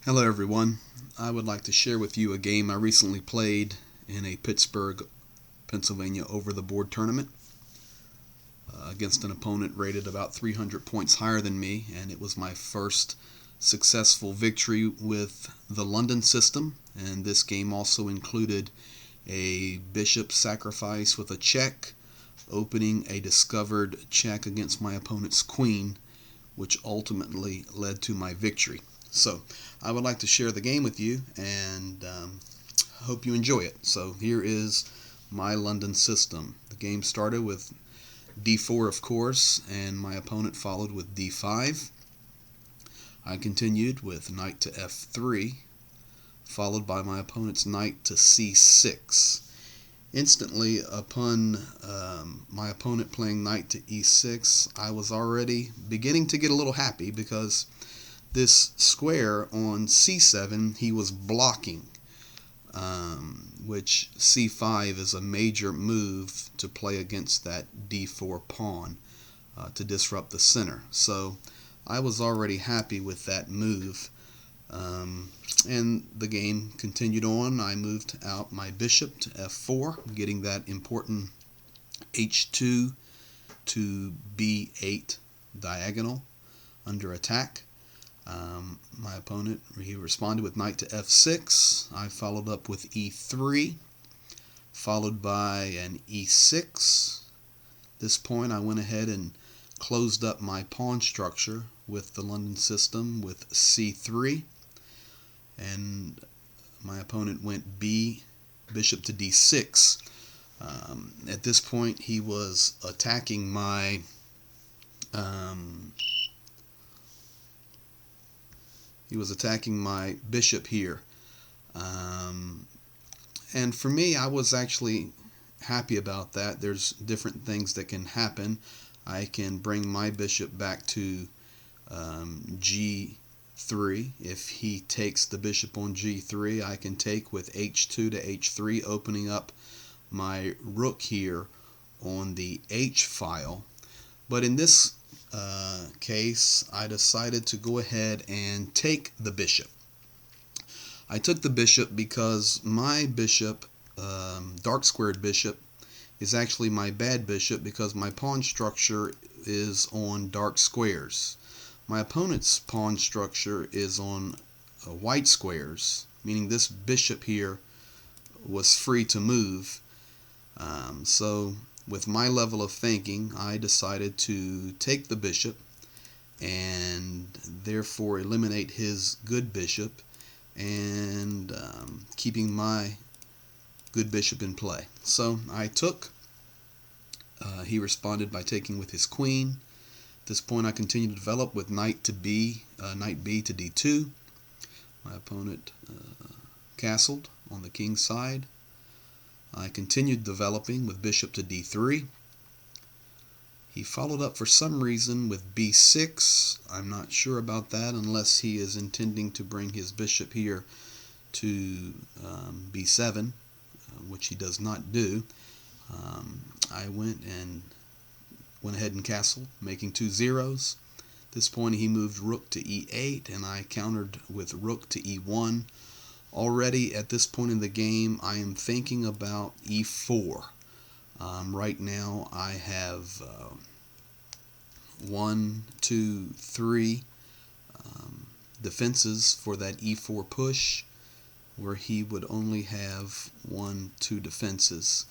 Hello everyone. I would like to share with you a game I recently played in a Pittsburgh, Pennsylvania over-the-board tournament against an opponent rated about 300 points higher than me, and it was my first successful victory with the London system. And this game also included a bishop sacrifice with a check, opening a discovered check against my opponent's queen, which ultimately led to my victory. So I would like to share the game with you, and hope you enjoy it. So here is my London system. The game started with d4, of course, and my opponent followed with d5. I continued with knight to f3, followed by my opponent's knight to c6. Instantly upon my opponent playing knight to e6, I was already beginning to get a little happy because this square on c7 he was blocking, which c5 is a major move to play against that d4 pawn to disrupt the center. So I was already happy with that move. And the game continued on. I moved out my bishop to f4, getting that important h2 to b8 diagonal under attack. My opponent, he responded with knight to f6. I followed up with e3, followed by an e6. At this point I went ahead and closed up my pawn structure with the London system with c3, and my opponent went bishop to d6. At this point he was attacking my bishop here. And for me, I was actually happy about that. There's different things that can happen. I can bring my bishop back to g3. If he takes the bishop on g3, I can take with h2 to h3, opening up my rook here on the h file. But in this case, I decided to go ahead and take the bishop. I took the bishop because my bishop, dark squared bishop, is actually my bad bishop because my pawn structure is on dark squares. My opponent's pawn structure is on white squares, meaning this bishop here was free to move. So with my level of thinking, I decided to take the bishop and therefore eliminate his good bishop, and keeping my good bishop in play. So I took. He responded by taking with his queen. At this point, I continued to develop with knight to b, knight b to d2. My opponent castled on the king's side. I continued developing with bishop to d3. He followed up for some reason with b6. I'm not sure about that unless he is intending to bring his bishop here to b7, which he does not do. I went ahead and castled, making 2 zeros. At this point he moved rook to e8, and I countered with rook to e1. Already at this point in the game, I am thinking about e4. Right now I have 1, 2, 3 defenses for that e4 push, where he would only have 1, 2 defenses.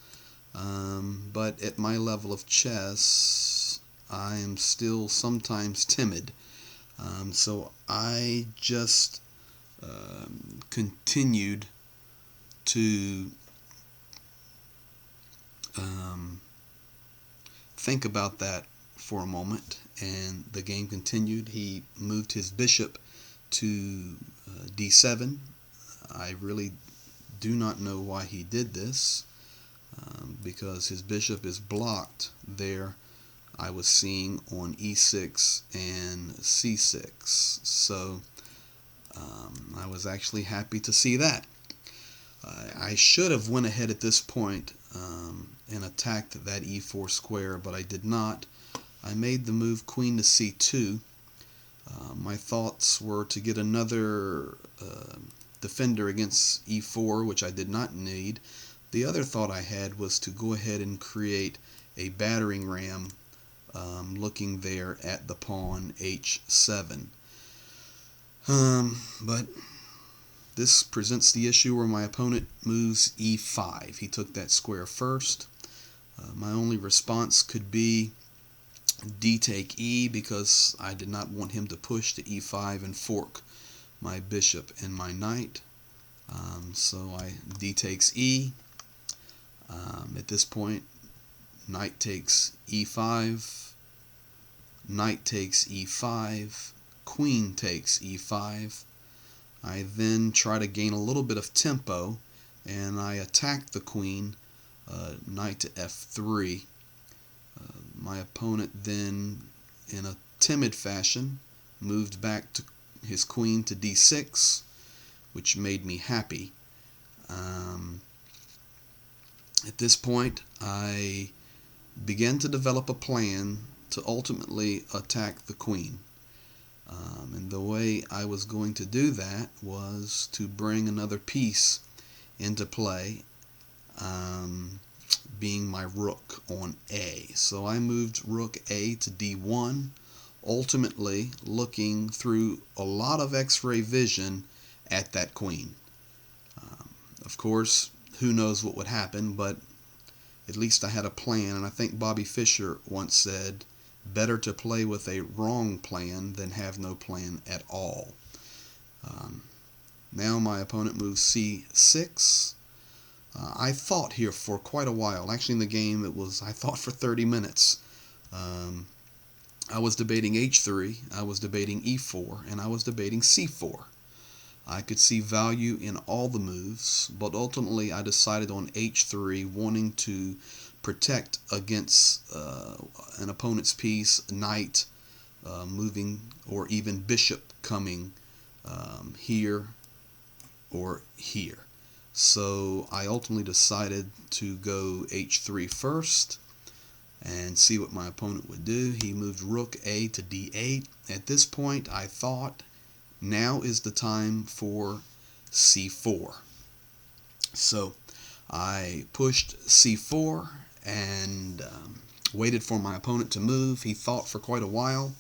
But at my level of chess, I am still sometimes timid. So I just continued to think about that for a moment, and the game continued. He moved his bishop to d7. I really do not know why he did this, because his bishop is blocked there. I was seeing on e6 and c6, so I was actually happy to see that. I should have went ahead at this point and attacked that e4 square, but I did not. I made the move queen to c2. My thoughts were to get another defender against e4, which I did not need. The other thought I had was to go ahead and create a battering ram looking there at the pawn h7. But this presents the issue where my opponent moves e5. He took that square first. My only response could be d take e, because I did not want him to push to e5 and fork my bishop and my knight. So I d takes e. At this point, knight takes e5, knight takes e5, queen takes e5. I then try to gain a little bit of tempo, and I attack the queen, knight to f3. My opponent then, in a timid fashion, moved back to his queen to d6, which made me happy. At this point, I began to develop a plan to ultimately attack the queen. And the way I was going to do that was to bring another piece into play, being my rook on A. So I moved rook A to D1, ultimately looking through a lot of X-ray vision at that queen. Of course, who knows what would happen, but at least I had a plan, and I think Bobby Fischer once said, better to play with a wrong plan than have no plan at all. Now my opponent moves c6. I thought here for quite a while. Actually, in the game, I thought for 30 minutes. I was debating h3, I was debating e4, and I was debating c4. I could see value in all the moves, but ultimately I decided on h3, wanting to protect against an opponent's piece, knight moving, or even bishop coming here or here. So I ultimately decided to go h3 first and see what my opponent would do. He moved rook A to d8. At this point, I thought, now is the time for c4. So I pushed c4 and waited for my opponent to move. He thought for quite a while,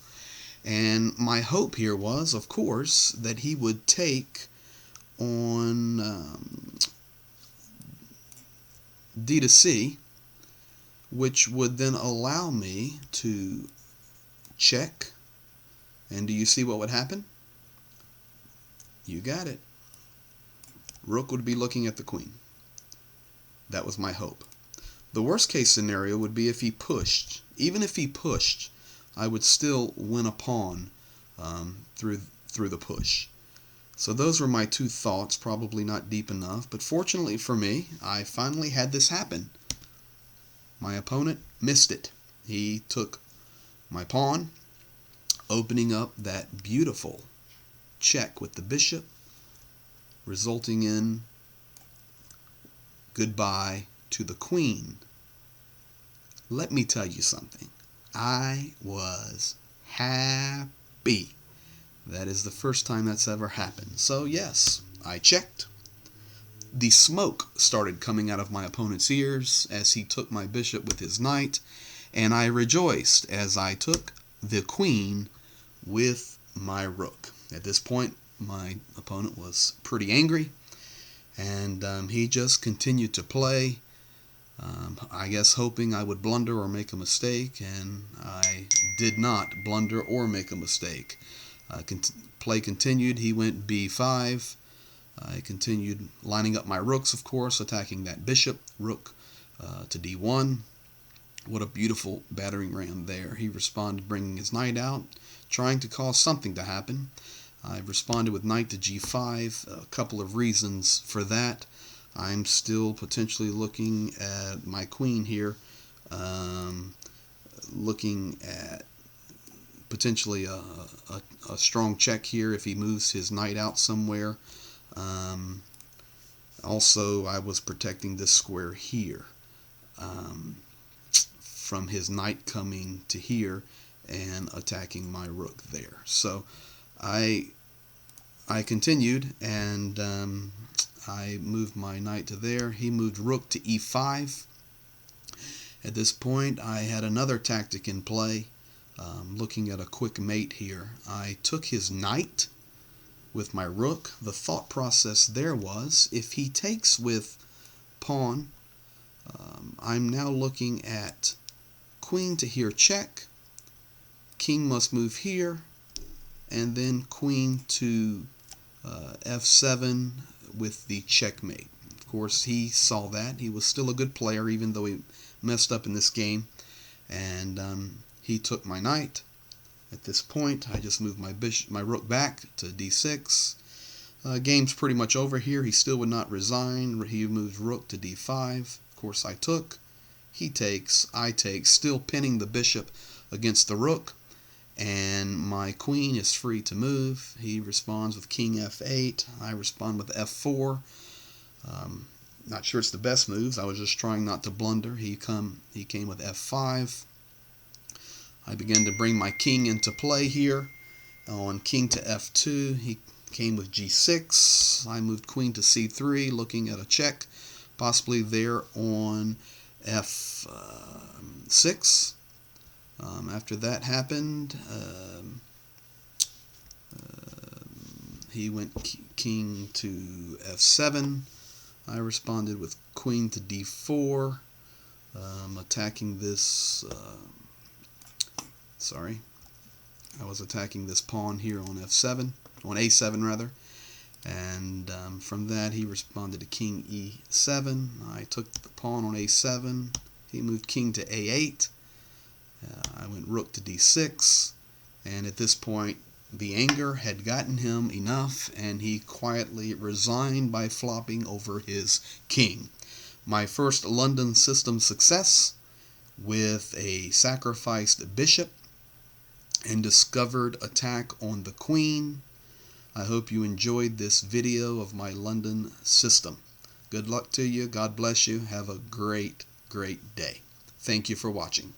and my hope here was, of course, that he would take on d to c, which would then allow me to check. And do you see what would happen? You got it. Rook would be looking at the queen. That was my hope. The worst case scenario would be if he pushed. Even if he pushed, I would still win a pawn through the push. So those were my two thoughts, probably not deep enough, but fortunately for me, I finally had this happen. My opponent missed it. He took my pawn, opening up that beautiful check with the bishop, resulting in goodbye to the queen. Let me tell you something. I was happy. That is the first time that's ever happened. So yes, I checked. The smoke started coming out of my opponent's ears as he took my bishop with his knight, and I rejoiced as I took the queen with my rook. At this point, my opponent was pretty angry, and he just continued to play, I guess hoping I would blunder or make a mistake, and I did not blunder or make a mistake. Play continued. He went b5. I continued lining up my rooks, of course, attacking that bishop, rook to d1. What a beautiful battering ram there. He responded bringing his knight out, trying to cause something to happen. I responded with knight to g5. A couple of reasons for that. I'm still potentially looking at my queen here, looking at potentially a strong check here if he moves his knight out somewhere. Also, I was protecting this square here from his knight coming to here and attacking my rook there. So I I continued, and I moved my knight to there. He moved rook to e5. At this point, I had another tactic in play, looking at a quick mate here. I took his knight with my rook. The thought process there was, if he takes with pawn, I'm now looking at queen to here check, king must move here, and then queen to f7 with the checkmate. Of course, he saw that. He was still a good player, even though he messed up in this game, and he took my knight. At this point, I just moved my rook back to d6. Game's pretty much over here. He still would not resign. He moved rook to d5. Of course, I took. He takes. I take, still pinning the bishop against the rook, and my queen is free to move. He responds with king f8. I respond with f4. Not sure it's the best moves. I was just trying not to blunder. He came with f5. I began to bring my king into play here. On king to f2, he came with g6. I moved queen to c3, looking at a check, possibly there on f6. After that happened, he went king to f7. I responded with queen to d4, attacking this, I was attacking this pawn here on f7, on a7 rather, and from that he responded to king e7. I took the pawn on a7, he moved king to a8, I went rook to d6, and at this point the anger had gotten him enough, and he quietly resigned by flopping over his king. My first London system success with a sacrificed bishop and discovered attack on the queen. I hope you enjoyed this video of my London system. Good luck to you. God bless you. Have a great day. Thank you for watching.